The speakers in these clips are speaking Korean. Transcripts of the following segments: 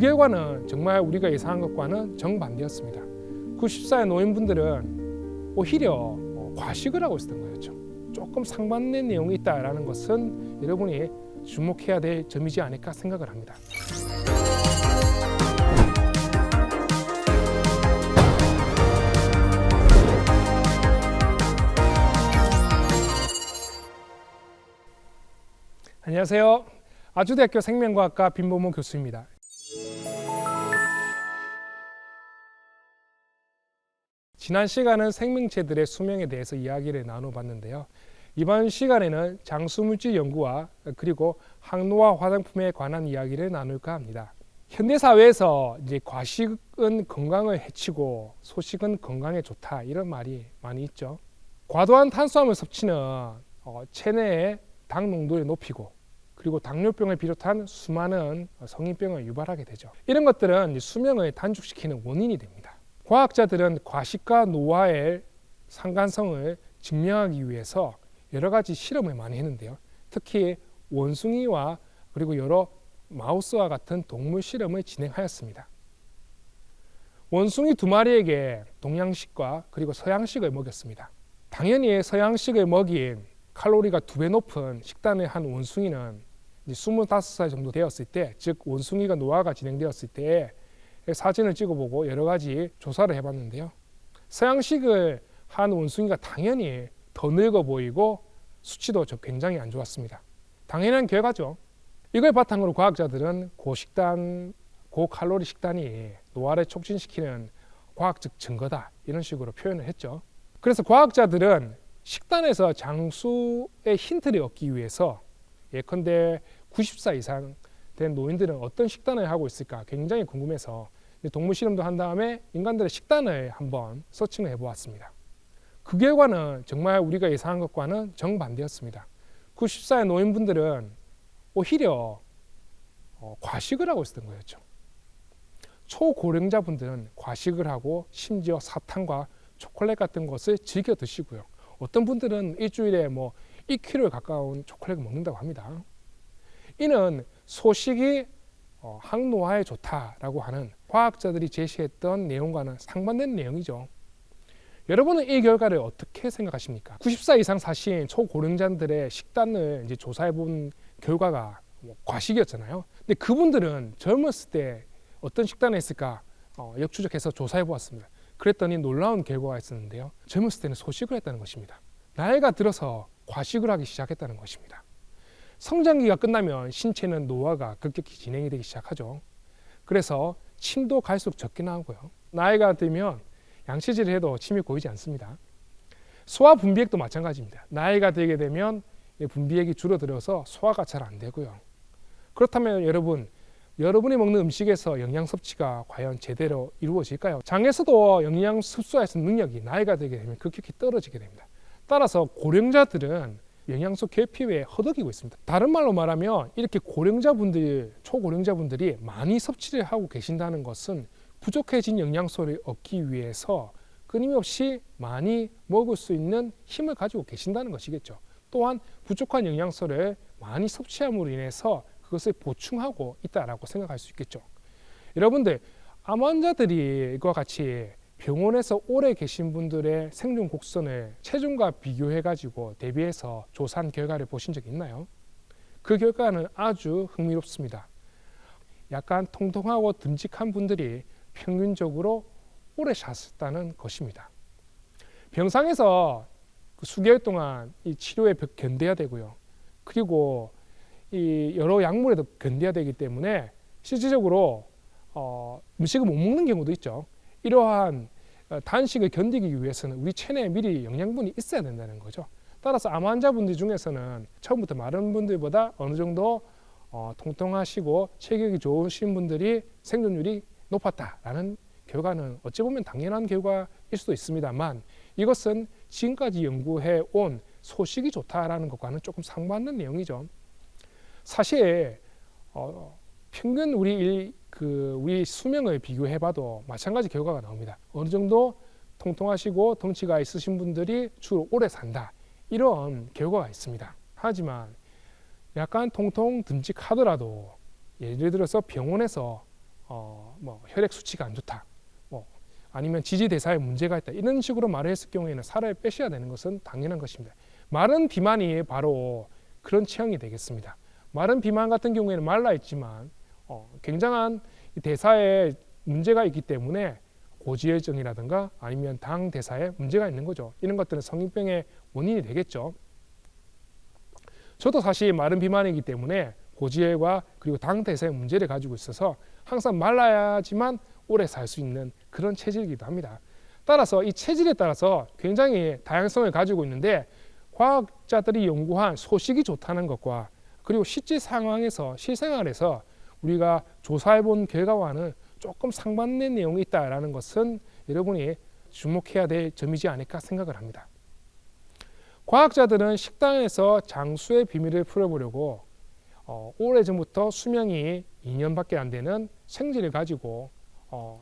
결과는 정말 우리가 예상한 것과는 정반대였습니다. 94의 노인분들은 오히려 과식을 하고 있었던 거였죠. 조금 상반된 내용이 있다는 것은 여러분이 주목해야 될 점이지 않을까 생각을 합니다. 안녕하세요. 아주대학교 생명과학과 빈보모 교수입니다. 지난 시간은 생명체들의 수명에 대해서 이야기를 나눠봤는데요. 이번 시간에는 장수물질 연구와 그리고 항노화 화장품에 관한 이야기를 나눌까 합니다. 현대사회에서 이제 과식은 건강을 해치고 소식은 건강에 좋다 이런 말이 많이 있죠. 과도한 탄수화물 섭취는 체내의 당 농도를 높이고 그리고 당뇨병을 비롯한 수많은 성인병을 유발하게 되죠. 이런 것들은 수명을 단축시키는 원인이 됩니다. 과학자들은 과식과 노화의 상관성을 증명하기 위해서 여러 가지 실험을 많이 했는데요. 특히 원숭이와 그리고 여러 마우스와 같은 동물 실험을 진행하였습니다. 원숭이 2마리에게 동양식과 그리고 서양식을 먹였습니다. 당연히 서양식을 먹인 칼로리가 2배 높은 식단을 한 원숭이는 25살 정도 되었을 때, 즉 원숭이가 노화가 진행되었을 때 사진을 찍어보고 여러 가지 조사를 해봤는데요. 서양식을 한 원숭이가 당연히 더 늙어 보이고 수치도 굉장히 안 좋았습니다. 당연한 결과죠. 이걸 바탕으로 과학자들은 고식단, 고칼로리 식단이 노화를 촉진시키는 과학적 증거다 이런 식으로 표현을 했죠. 그래서 과학자들은 식단에서 장수의 힌트를 얻기 위해서 예컨대 90歳이상 된 노인들은 어떤 식단을 하고 있을까 굉장히 궁금해서 동물 실험도 한 다음에 인간들의 식단을 한번 서칭을 해보았습니다. 그 결과는 정말 우리가 예상한 것과는 정반대였습니다. 90歳노인분들은 오히려 과식을 하고 있었던 거였죠. 초고령자분들은 과식을 하고 심지어 사탕과 초콜릿 같은 것을 즐겨 드시고요. 어떤 분들은 일주일에 2kg에 가까운 초콜릿을 먹는다고 합니다. 이는 소식이 항노화에 좋다라고 하는 과학자들이 제시했던 내용과는 상반된 내용이죠. 여러분은 이 결과를 어떻게 생각하십니까? 90歳이상 사신 초고령자들의 식단을 이제 조사해 본 결과가 과식이었잖아요. 근데 그분들은 젊었을 때 어떤 식단을 했을까 역추적해서 조사해 보았습니다. 그랬더니 놀라운 결과가 있었는데요. 젊었을 때는 소식을 했다는 것입니다. 나이가 들어서 과식을 하기 시작했다는 것입니다. 성장기가 끝나면 신체는 노화가 급격히 진행이 되기 시작하죠. 그래서 침도 갈수록 적게 나오고요. 나이가 들면 양치질을 해도 침이 고이지 않습니다. 소화 분비액도 마찬가지입니다. 나이가 들게 되면 분비액이 줄어들어서 소화가 잘 안 되고요. 그렇다면 여러분이 먹는 음식에서 영양 섭취가 과연 제대로 이루어질까요? 장에서도 영양 흡수할 수 있는 능력이 나이가 들게 되면 급격히 떨어지게 됩니다. 따라서 고령자들은 영양소 결핍에 허덕이고 있습니다. 다른 말로 말하면 이렇게 초고령자분들이 많이 섭취를 하고 계신다는 것은 부족해진 영양소를 얻기 위해서 끊임없이 많이 먹을 수 있는 힘을 가지고 계신다는 것이겠죠. 또한 부족한 영양소를 많이 섭취함으로 인해서 그것을 보충하고 있다라고 생각할 수 있겠죠. 여러분들, 암 환자들과 같이 병원에서 오래 계신 분들의 생존 곡선을 체중과 비교해 가지고 대비해서 조사한 결과를 보신 적 있나요? 그 결과는 아주 흥미롭습니다. 약간 통통하고 듬직한 분들이 평균적으로 오래 사셨다는 것입니다. 병상에서 수개월 동안 이 치료에 견뎌야 되고요. 그리고 이 여러 약물에도 견뎌야 되기 때문에 실질적으로 음식을 못 먹는 경우도 있죠. 이러한 단식을 견디기 위해서는 우리 체내에 미리 영양분이 있어야 된다는 거죠. 따라서 암 환자분들 중에서는 처음부터 마른 분들보다 어느 정도 통통하시고 체격이 좋으신 분들이 생존율이 높았다라는 결과는 어찌 보면 당연한 결과일 수도 있습니다만, 이것은 지금까지 연구해 온 소식이 좋다라는 것과는 조금 상반된 내용이죠. 사실 평균 우리 수명을 비교해봐도 마찬가지 결과가 나옵니다. 어느 정도 통통하시고 덩치가 있으신 분들이 주로 오래 산다, 이런 결과가 있습니다. 하지만 약간 통통 듬직하더라도 예를 들어서 병원에서 뭐 혈액 수치가 안 좋다, 뭐 아니면 지지대사에 문제가 있다, 이런 식으로 말을 했을 경우에는 살을 빼셔야 되는 것은 당연한 것입니다. 마른 비만이 바로 그런 체형이 되겠습니다. 마른 비만 같은 경우에는 말라 있지만 굉장한 대사에 문제가 있기 때문에 고지혈증이라든가 아니면 당 대사에 문제가 있는 거죠. 이런 것들은 성인병의 원인이 되겠죠. 저도 사실 마른 비만이기 때문에 고지혈과 그리고 당 대사의 문제를 가지고 있어서 항상 말라야지만 오래 살 수 있는 그런 체질이기도 합니다. 따라서 이 체질에 따라서 굉장히 다양성을 가지고 있는데, 과학자들이 연구한 소식이 좋다는 것과 그리고 실제 상황에서 실생활에서 우리가 조사해 본 결과와는 조금 상반된 내용이 있다는 것은 여러분이 주목해야 될 점이지 않을까 생각을 합니다. 과학자들은 식단에서 장수의 비밀을 풀어보려고 오래전부터 수명이 2년밖에 안 되는 생쥐를 가지고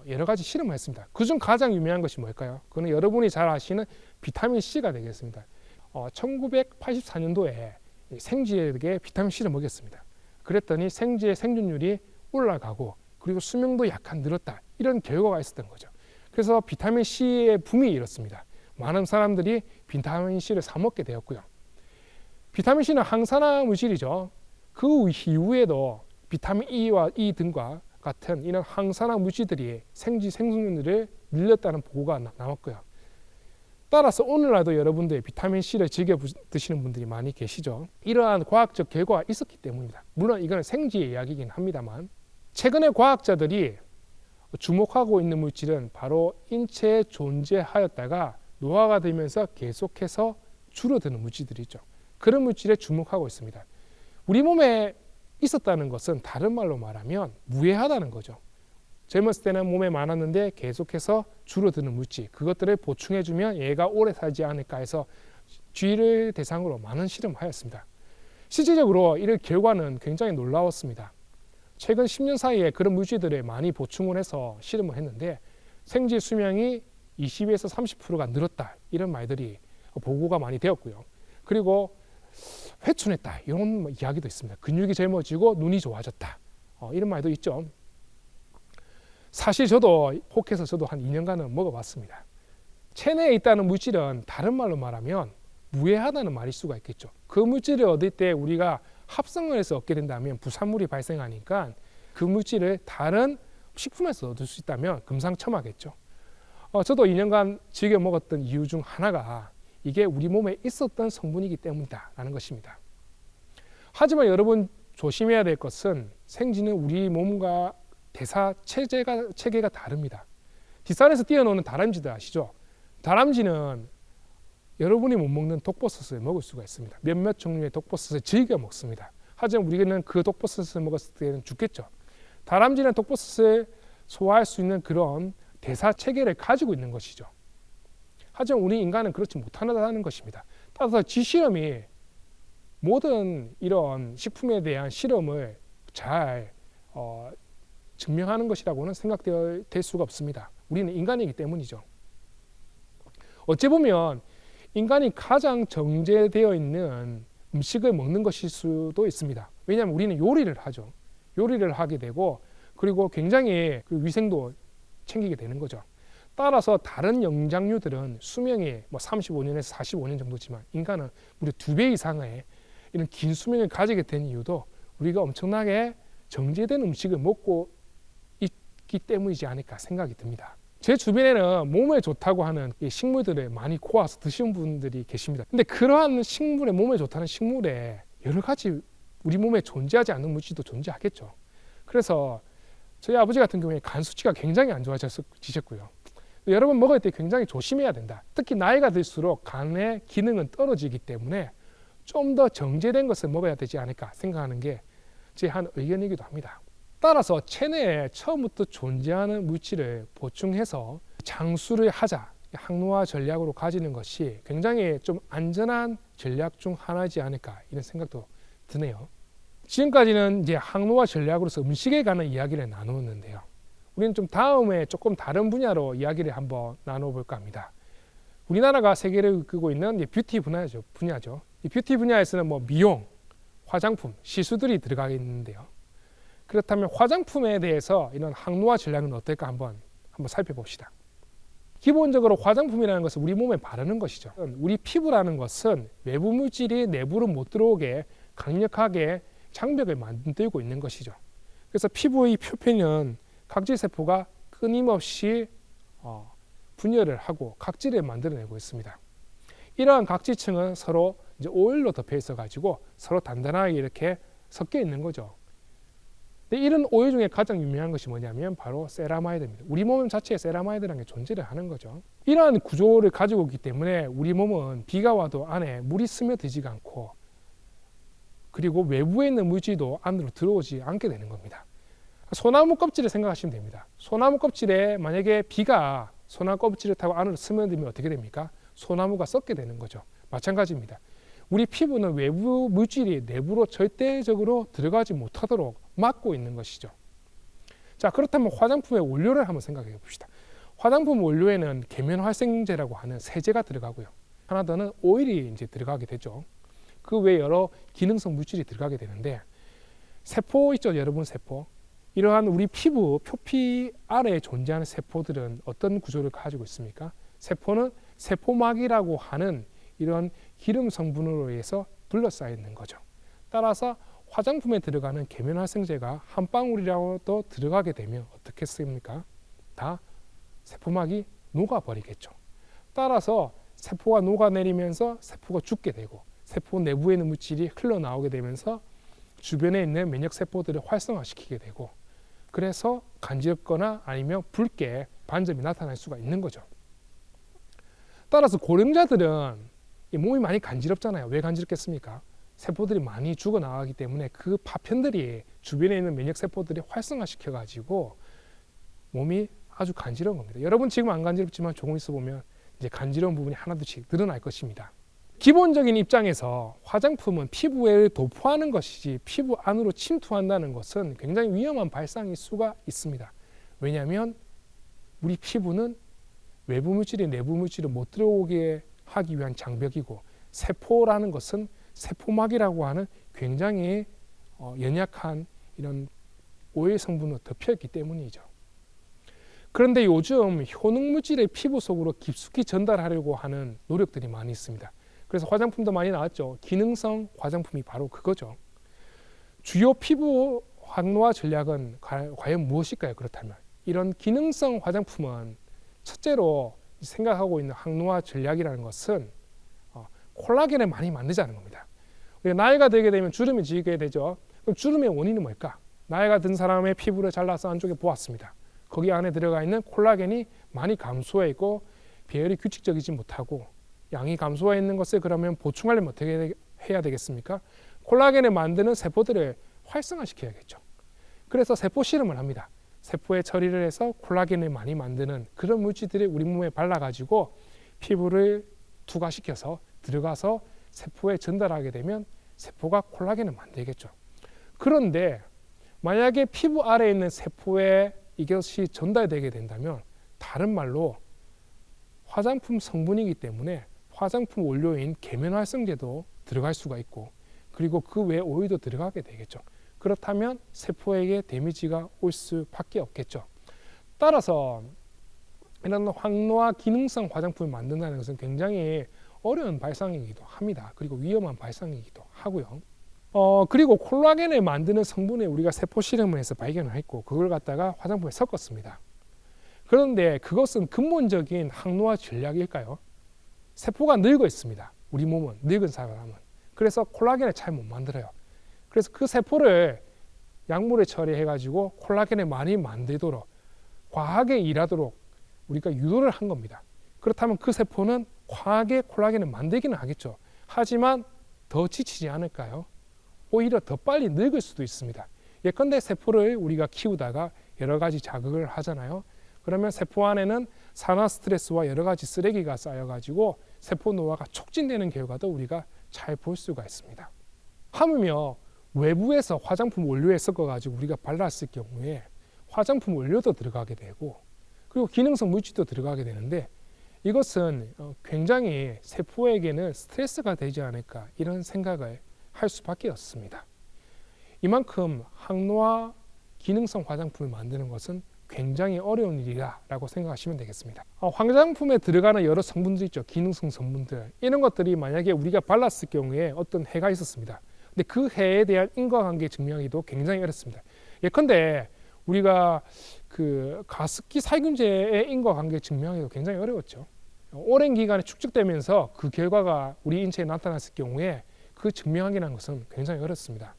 여러 가지 실험을 했습니다. 그중 가장 유명한 것이 뭘까요? 그건 여러분이 잘 아시는 비타민 C가 되겠습니다. 1984년도에 생쥐에게 비타민 C를 먹였습니다. 그랬더니 생쥐의 생존율이 올라가고 그리고 수명도 약간 늘었다, 이런 결과가 있었던 거죠. 그래서 비타민 C의 붐이 일었습니다. 많은 사람들이 비타민 C를 사 먹게 되었고요. 비타민 C는 항산화 물질이죠. 그 이후에도 비타민 E와 E 등과 같은 이런 항산화 물질들이 생쥐 생존율을 늘렸다는 보고가 나왔고요. 따라서 오늘날도 여러분들 비타민 C를 즐겨 드시는 분들이 많이 계시죠. 이러한 과학적 결과가 있었기 때문입니다. 물론 이건 생쥐의 이야기이긴 합니다만, 최근에 과학자들이 주목하고 있는 물질은 바로 인체에 존재하였다가 노화가 되면서 계속해서 줄어드는 물질들이죠. 그런 물질에 주목하고 있습니다. 우리 몸에 있었다는 것은 다른 말로 말하면 무해하다는 거죠. 젊었을 때는 몸에 많았는데 계속해서 줄어드는 물질, 그것들을 보충해주면 얘가 오래 살지 않을까 해서 쥐를 대상으로 많은 실험을 하였습니다. 실질적으로 이런 결과는 굉장히 놀라웠습니다. 최근 10년 사이에 그런 물질들을 많이 보충을 해서 실험을 했는데 생쥐 수명이 20에서 30%가 늘었다, 이런 말들이 보고가 많이 되었고요. 그리고 회춘했다, 이런 이야기도 있습니다. 근육이 젊어지고 눈이 좋아졌다, 이런 말도 있죠. 사실 저도 혹해서 저도 한 2년간은 먹어봤습니다. 체내에 있다는 물질은 다른 말로 말하면 무해하다는 말일 수가 있겠죠. 그 물질을 얻을 때 우리가 합성을 해서 얻게 된다면 부산물이 발생하니까 그 물질을 다른 식품에서 얻을 수 있다면 금상첨화겠죠. 저도 2년간 즐겨 먹었던 이유 중 하나가 이게 우리 몸에 있었던 성분이기 때문이다라는 것입니다. 하지만 여러분 조심해야 될 것은 생쥐는 우리 몸과 대사 체계가 다릅니다. 뒷산에서 뛰어노는 다람쥐들 아시죠? 다람쥐는 여러분이 못 먹는 독버섯을 먹을 수가 있습니다. 몇몇 종류의 독버섯을 즐겨 먹습니다. 하지만 우리는 그 독버섯을 먹었을 때는 죽겠죠. 다람쥐는 독버섯을 소화할 수 있는 그런 대사 체계를 가지고 있는 것이죠. 하지만 우리 인간은 그렇지 못하다는 것입니다. 따라서 쥐 실험이 모든 이런 식품에 대한 실험을 잘 증명하는 것이라고는 생각될 수가 없습니다. 우리는 인간이기 때문이죠. 어찌 보면 인간이 가장 정제되어 있는 음식을 먹는 것일 수도 있습니다. 왜냐하면 우리는 요리를 하죠. 요리를 하게 되고 그리고 굉장히 그 위생도 챙기게 되는 거죠. 따라서 다른 영장류들은 수명이 35년에서 45년 정도지만 인간은 무려 2배 이상의 이런 긴 수명을 가지게 된 이유도 우리가 엄청나게 정제된 음식을 먹고 있기 때문이지 않을까 생각이 듭니다. 제 주변에는 몸에 좋다고 하는 식물들을 많이 고아서 드시는 분들이 계십니다. 근데 그러한 식물에, 몸에 좋다는 식물에 여러 가지 우리 몸에 존재하지 않는 물질도 존재하겠죠. 그래서 저희 아버지 같은 경우에 간 수치가 굉장히 안 좋아지셨고요. 여러분 먹을 때 굉장히 조심해야 된다. 특히 나이가 들수록 간의 기능은 떨어지기 때문에 좀 더 정제된 것을 먹어야 되지 않을까 생각하는 게 제 한 의견이기도 합니다. 따라서 체내에 처음부터 존재하는 물질을 보충해서 장수를 하자, 항노화 전략으로 가지는 것이 굉장히 좀 안전한 전략 중 하나이지 않을까, 이런 생각도 드네요. 지금까지는 이제 항노화 전략으로서 음식에 관한 이야기를 나누었는데요. 우리는 좀 다음에 조금 다른 분야로 이야기를 한번 나눠볼까 합니다. 우리나라가 세계를 이끌고 있는 뷰티 분야죠. 이 뷰티 분야에서는 미용, 화장품, 시술들이 들어가 있는데요. 그렇다면 화장품에 대해서 이런 항노화 전략은 어떨까 한번 살펴봅시다. 기본적으로 화장품이라는 것은 우리 몸에 바르는 것이죠. 우리 피부라는 것은 외부 물질이 내부로 못 들어오게 강력하게 장벽을 만들고 있는 것이죠. 그래서 피부의 표면은 각질세포가 끊임없이 분열을 하고 각질을 만들어내고 있습니다. 이러한 각질층은 서로 이제 오일로 덮여 있어 가지고 서로 단단하게 이렇게 섞여 있는 거죠. 근데 이런 오일 중에 가장 유명한 것이 뭐냐면 바로 세라마이드입니다. 우리 몸 자체에 세라마이드라는 게 존재를 하는 거죠. 이러한 구조를 가지고 있기 때문에 우리 몸은 비가 와도 안에 물이 스며들지가 않고, 그리고 외부에 있는 물질도 안으로 들어오지 않게 되는 겁니다. 소나무 껍질을 생각하시면 됩니다. 소나무 껍질에 만약에 비가 소나무 껍질을 타고 안으로 스며들면 어떻게 됩니까? 소나무가 썩게 되는 거죠. 마찬가지입니다. 우리 피부는 외부 물질이 내부로 절대적으로 들어가지 못하도록 막고 있는 것이죠. 자, 그렇다면 화장품의 원료를 한번 생각해 봅시다. 화장품 원료에는 계면활성제라고 하는 세제가 들어가고요. 하나 더는 오일이 이제 들어가게 되죠. 그 외에 여러 기능성 물질이 들어가게 되는데, 세포 있죠, 여러분 세포. 이러한 우리 피부 표피 아래에 존재하는 세포들은 어떤 구조를 가지고 있습니까? 세포는 세포막이라고 하는 이런 기름 성분으로 의해서 둘러싸여 있는 거죠. 따라서 화장품에 들어가는 계면활성제가 한 방울이라도 들어가게 되면 어떻게 씁니까? 다 세포막이 녹아버리겠죠. 따라서 세포가 녹아내리면서 세포가 죽게 되고, 세포 내부에 있는 물질이 흘러나오게 되면서 주변에 있는 면역세포들을 활성화시키게 되고, 그래서 간지럽거나 아니면 붉게 반점이 나타날 수가 있는 거죠. 따라서 고령자들은 몸이 많이 간지럽잖아요. 왜 간지럽겠습니까? 세포들이 많이 죽어나가기 때문에 그 파편들이 주변에 있는 면역세포들이 활성화시켜 가지고 몸이 아주 간지러운 겁니다. 여러분 지금 안 간지럽지만 조금 있어 보면 이제 간지러운 부분이 하나둘씩 늘어날 것입니다. 기본적인 입장에서 화장품은 피부에 도포하는 것이지 피부 안으로 침투한다는 것은 굉장히 위험한 발상일 수가 있습니다. 왜냐하면 우리 피부는 외부 물질이 내부 물질을 못 들어오게 하기 위한 장벽이고, 세포라는 것은 세포막이라고 하는 굉장히 연약한 이런 오일 성분으로 덮여있기 때문이죠. 그런데 요즘 효능물질을 피부 속으로 깊숙이 전달하려고 하는 노력들이 많이 있습니다. 그래서 화장품도 많이 나왔죠. 기능성 화장품이 바로 그거죠. 주요 피부 항노화 전략은 과연 무엇일까요? 그렇다면 이런 기능성 화장품은 첫째로 생각하고 있는 항노화 전략이라는 것은 콜라겐을 많이 만들자는 겁니다. 우리가 나이가 들게 되면 주름이 지게 되죠. 그럼 주름의 원인은 뭘까? 나이가 든 사람의 피부를 잘라서 안쪽에 보았습니다. 거기 안에 들어가 있는 콜라겐이 많이 감소해 있고 배열이 규칙적이지 못하고, 양이 감소해 있는 것을 그러면 보충하려면 어떻게 해야 되겠습니까? 콜라겐을 만드는 세포들을 활성화시켜야겠죠. 그래서 세포 실험을 합니다. 세포에 처리를 해서 콜라겐을 많이 만드는 그런 물질들을 우리 몸에 발라가지고 피부를 투과시켜서 들어가서 세포에 전달하게 되면 세포가 콜라겐을 만들겠죠. 그런데 만약에 피부 아래에 있는 세포에 이것이 전달되게 된다면, 다른 말로 화장품 성분이기 때문에 화장품 원료인 계면활성제도 들어갈 수가 있고, 그리고 그 외에 오일도 들어가게 되겠죠. 그렇다면 세포에게 데미지가 올 수밖에 없겠죠. 따라서 이런 항노화 기능성 화장품을 만든다는 것은 굉장히 어려운 발상이기도 합니다. 그리고 위험한 발상이기도 하고요. 그리고 콜라겐을 만드는 성분을 우리가 세포 실험을 해서 발견을 했고, 그걸 갖다가 화장품에 섞었습니다. 그런데 그것은 근본적인 항노화 전략일까요? 세포가 늙어 있습니다. 우리 몸은, 늙은 사람은. 그래서 콜라겐을 잘 못 만들어요. 그래서 그 세포를 약물에 처리해가지고 콜라겐을 많이 만들도록, 과하게 일하도록 우리가 유도를 한 겁니다. 그렇다면 그 세포는 과하게 콜라겐을 만들기는 하겠죠. 하지만 더 지치지 않을까요? 오히려 더 빨리 늙을 수도 있습니다. 예컨대 세포를 우리가 키우다가 여러 가지 자극을 하잖아요. 그러면 세포 안에는 산화 스트레스와 여러 가지 쓰레기가 쌓여가지고 세포 노화가 촉진되는 결과도 우리가 잘 볼 수가 있습니다. 하물며 외부에서 화장품 원료에 섞어가지고 우리가 발랐을 경우에 화장품 원료도 들어가게 되고, 그리고 기능성 물질도 들어가게 되는데, 이것은 굉장히 세포에게는 스트레스가 되지 않을까, 이런 생각을 할 수밖에 없습니다. 이만큼 항노화 기능성 화장품을 만드는 것은 굉장히 어려운 일이라고 생각하시면 되겠습니다. 화장품에 들어가는 여러 성분들 있죠. 기능성 성분들. 이런 것들이 만약에 우리가 발랐을 경우에 어떤 해가 있었습니다. 근데 그 해에 대한 인과관계 증명하기도 굉장히 어렵습니다. 예컨대 우리가 그 가습기 살균제의 인과관계 증명하기도 굉장히 어려웠죠. 오랜 기간에 축적되면서 그 결과가 우리 인체에 나타났을 경우에 그 증명하기라는 것은 굉장히 어렵습니다.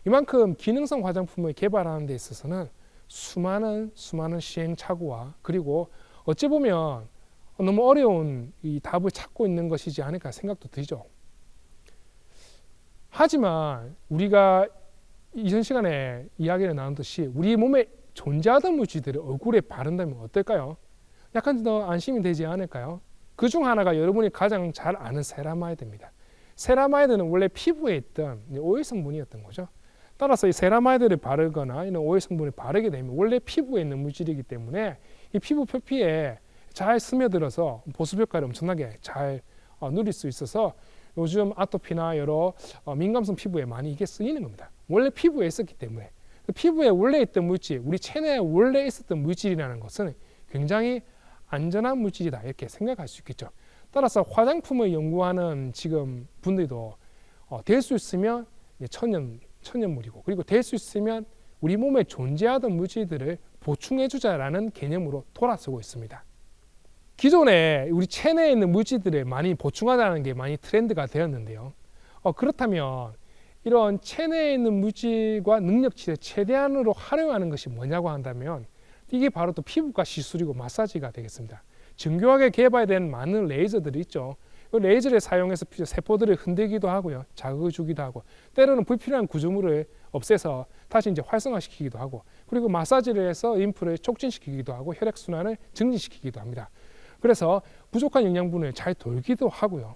이만큼 기능성 화장품을 개발하는 데 있어서는 수많은 시행착오와 그리고 어찌 보면 너무 어려운 이 답을 찾고 있는 것이지 않을까 생각도 들죠. 하지만 우리가 이전 시간에 이야기를 나눴듯이 우리 몸에 존재하던 물질들을 얼굴에 바른다면 어떨까요? 약간 더 안심이 되지 않을까요? 그 중 하나가 여러분이 가장 잘 아는 세라마이드입니다. 세라마이드는 원래 피부에 있던 오일 성분이었던 거죠. 따라서 이 세라마이드를 바르거나 이런 오일 성분을 바르게 되면 원래 피부에 있는 물질이기 때문에 이 피부 표피에 잘 스며들어서 보습 효과를 엄청나게 잘 누릴 수 있어서 요즘 아토피나 여러 민감성 피부에 많이 이게 쓰이는 겁니다. 원래 피부에 있었기 때문에. 피부에 원래 있던 물질, 우리 체내에 원래 있었던 물질이라는 것은 굉장히 안전한 물질이다 이렇게 생각할 수 있겠죠. 따라서 화장품을 연구하는 지금 분들도 될 수 있으면 천연물이고 그리고 될 수 있으면 우리 몸에 존재하던 물질들을 보충해주자라는 개념으로 돌아서고 있습니다. 기존에 우리 체내에 있는 물질들을 많이 보충하자는 게 많이 트렌드가 되었는데요. 그렇다면 이런 체내에 있는 물질과 능력치를 최대한으로 활용하는 것이 뭐냐고 한다면 이게 바로 또 피부과 시술이고 마사지가 되겠습니다. 정교하게 개발된 많은 레이저들이 있죠. 레이저를 사용해서 세포들을 흔들기도 하고요. 자극을 주기도 하고 때로는 불필요한 구조물을 없애서 다시 이제 활성화시키기도 하고 그리고 마사지를 해서 림프를 촉진시키기도 하고 혈액순환을 증진시키기도 합니다. 그래서 부족한 영양분을 잘 돌기도 하고요.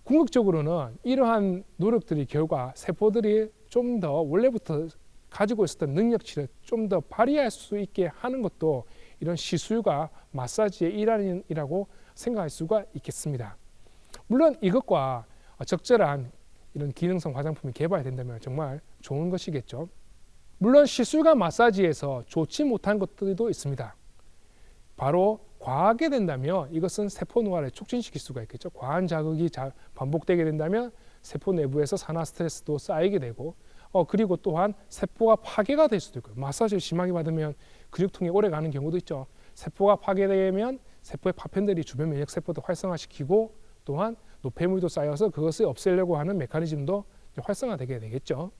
궁극적으로는 이러한 노력들의 결과 세포들이 좀 더 원래부터 가지고 있었던 능력치를 좀 더 발휘할 수 있게 하는 것도 이런 시술과 마사지의 일환이라고 생각할 수가 있겠습니다. 물론 이것과 적절한 이런 기능성 화장품이 개발된다면 정말 좋은 것이겠죠. 물론 시술과 마사지에서 좋지 못한 것들도 있습니다. 바로 과하게 된다면 이것은 세포 노화를 촉진시킬 수가 있겠죠. 과한 자극이 반복되게 된다면 세포 내부에서 산화 스트레스도 쌓이게 되고 그리고 또한 세포가 파괴가 될 수도 있고요. 마사지를 심하게 받으면 근육통이 오래 가는 경우도 있죠. 세포가 파괴되면 세포의 파편들이 주변 면역 세포도 활성화시키고 또한 노폐물도 쌓여서 그것을 없애려고 하는 메커니즘도 활성화되게 되겠죠.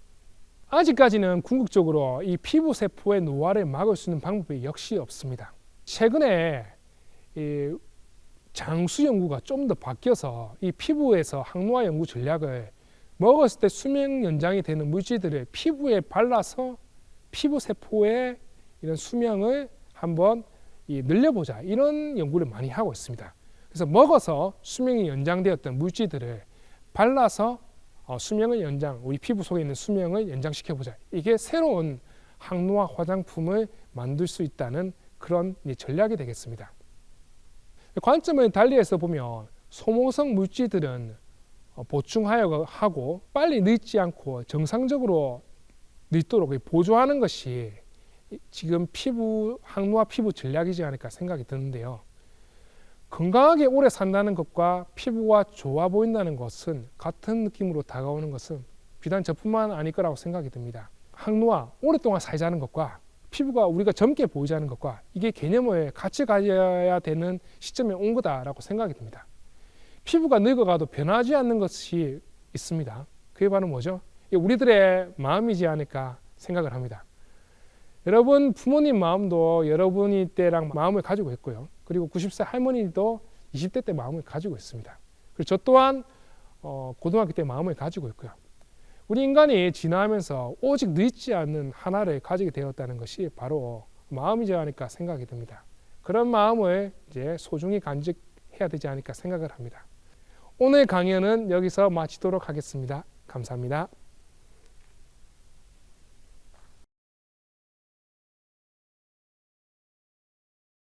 아직까지는 궁극적으로 이 피부 세포의 노화를 막을 수 있는 방법이 역시 없습니다. 최근에 이 장수 연구가 좀 더 바뀌어서 이 피부에서 항노화 연구 전략을 먹었을 때 수명 연장이 되는 물질들을 피부에 발라서 피부 세포의 이런 수명을 한번 늘려보자 이런 연구를 많이 하고 있습니다. 그래서 먹어서 수명이 연장되었던 물질들을 발라서 수명을 연장, 우리 피부 속에 있는 수명을 연장시켜보자. 이게 새로운 항노화 화장품을 만들 수 있다는 그런 전략이 되겠습니다. 관점을 달리해서 보면 소모성 물질들은 보충하여 하고 빨리 늙지 않고 정상적으로 늙도록 보조하는 것이 지금 항노화 피부 전략이지 않을까 생각이 드는데요. 건강하게 오래 산다는 것과 피부가 좋아 보인다는 것은 같은 느낌으로 다가오는 것은 비단 저뿐만 아닐 거라고 생각이 듭니다. 항노화, 오랫동안 살자는 것과 피부가 우리가 젊게 보이자는 것과 이게 개념을 같이 가져야 되는 시점에 온 거다라고 생각이 듭니다. 피부가 늙어가도 변하지 않는 것이 있습니다. 그게 바로 뭐죠? 우리들의 마음이지 않을까 생각을 합니다. 여러분 부모님 마음도 여러분이 때랑 마음을 가지고 있고요. 그리고 90세 할머니도 20대 때 마음을 가지고 있습니다. 그리고 저 또한 고등학교 때 마음을 가지고 있고요. 우리 인간이 진화하면서 오직 늙지 않는 하나를 가지게 되었다는 것이 바로 마음이지 않을까 생각이 듭니다. 그런 마음을 이제 소중히 간직해야 되지 않을까 생각을 합니다. 오늘 강연은 여기서 마치도록 하겠습니다. 감사합니다.